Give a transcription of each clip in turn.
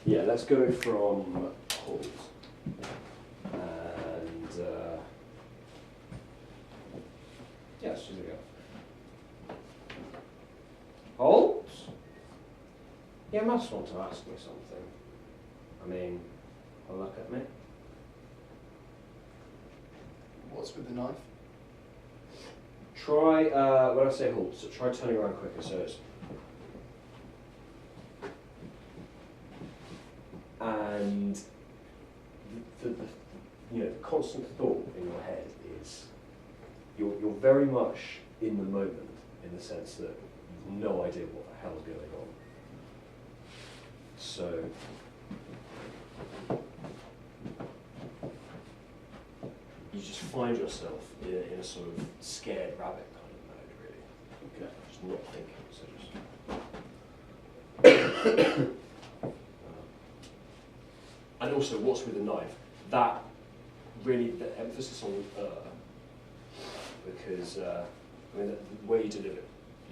Yeah, let's go from hold. And yeah, let's just go. Hold? You must want to ask me something. I mean, look at me. What's with the knife? Try, when I say hold, so try turning around quicker, so it's... And the constant thought in your head is you're very much in the moment, in the sense that you've no idea what the hell's going on. So you just find yourself in a sort of scared rabbit kind of mode, really. Okay. Just not thinking. So just. And also, what's with the knife? That really, the emphasis on because I mean, the way you delivered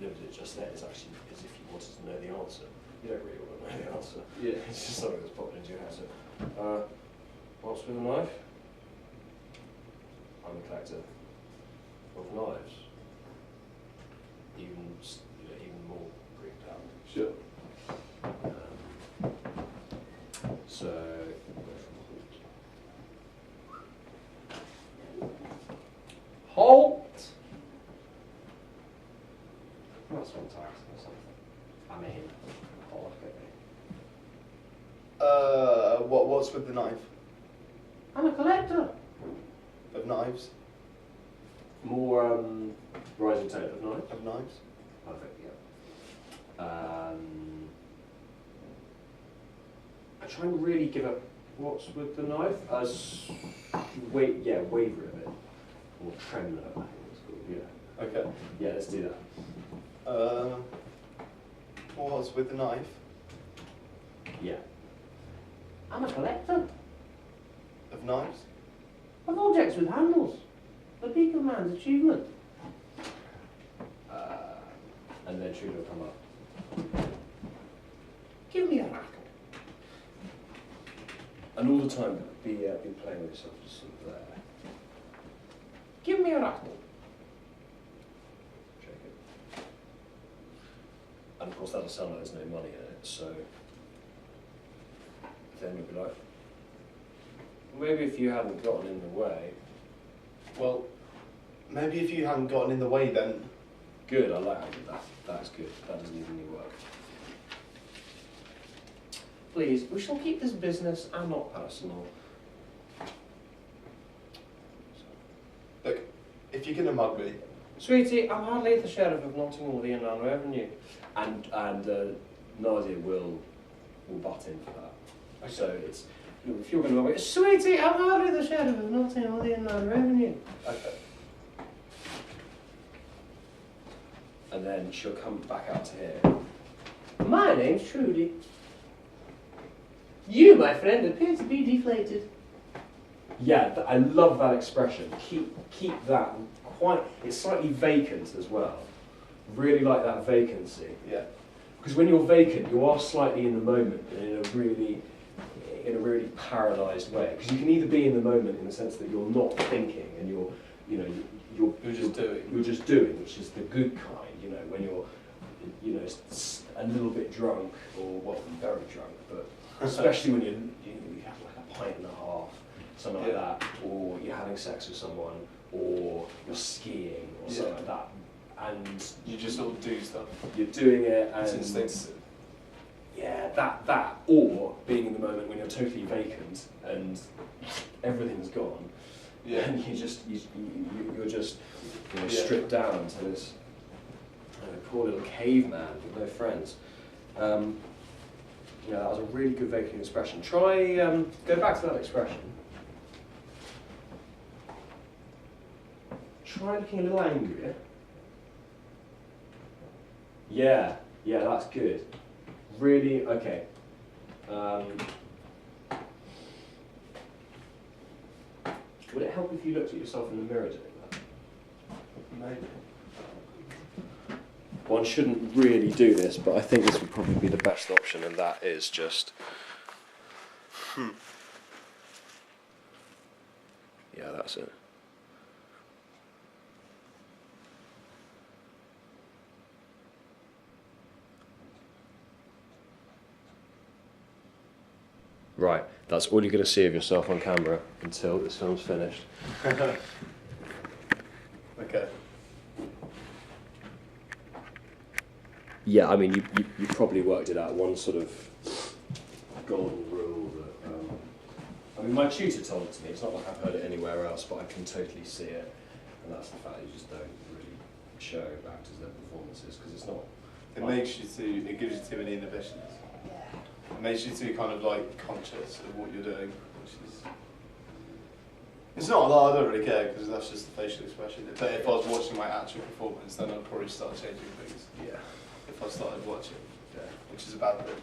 it just then is actually as if you wanted to know the answer. You don't really want to know the answer. Yeah. It's just something that's popped into your head. So, what's with the knife? I'm a collector of knives. Even more freaked out. Sure. So, halt! That's one tax or something. I mean, hold at me. What's with the knife? I'm a collector. Of knives? More rising tone of knives. Of knives? Perfect, yeah. I try and really give up what's with the knife as waver a bit. Or tremolo, I think it's called, yeah. Okay. Yeah, let's do that. What's with the knife? Yeah. I'm a collector Of knives? of objects with handles. The peak of man's achievement. And then Trude will come up. Give me a rattle. And all the time, be playing with yourself, just sort of there. Give me a rattle. Check it. And of course, that'll sound like there's no money in it, so then you'll be like, maybe if you hadn't gotten in the way. Well, maybe if you hadn't gotten in the way then. Good, I like that. That's good. That doesn't even need work. Please, we shall keep this business and not personal. Look, if you're going to mug me. Sweetie, I'm hardly the sheriff of Nottingham or the Inland Revenue. And Nadia will butt in for that. Okay. So it's, if you're going to mug me, Sweetie, I'm hardly the sheriff of Nottingham or the Inland Revenue. Okay. And then she'll come back out to here. My name's Trudy. You, my friend, appear to be deflated. Yeah, I love that expression. Keep that quite. It's slightly vacant as well. Really like that vacancy. Yeah. Because when you're vacant, you are slightly in the moment, but in a really paralysed way. Because you can either be in the moment in the sense that you're not thinking and you're just doing. You're just doing, which is the good kind. When you're, a little bit drunk, or well, very drunk, but especially when you have like a pint and a half, something like that, or you're having sex with someone, or you're skiing, or something like that, and you just sort of do stuff. You're doing it, and it's instinctive. Yeah, that, or being in the moment when you're totally vacant and everything's gone, and you're just stripped down to this. Poor little caveman with no friends. That was a really good vacant expression. Try, go back to that expression. Try looking a little angrier. Yeah, that's good. Really, okay. Would it help if you looked at yourself in the mirror doing that? Maybe. One shouldn't really do this, but I think this would probably be the best option, and that is just Yeah, that's it. Right, that's all you're going to see of yourself on camera until this film's finished. Okay. Yeah, I mean, you probably worked it out. One sort of golden rule that, I mean, my tutor told it to me. It's not like I've heard it anywhere else, but I can totally see it. And that's the fact you just don't really show actors their performances, because it's not... It gives you too many inhibitions. It makes you too kind of like conscious of what you're doing, which is... It's not a lot, I don't really care, because that's just the facial expression. But if I was watching my actual performance, then I'd probably start changing things. Yeah. If I started watching, which is a bad thing.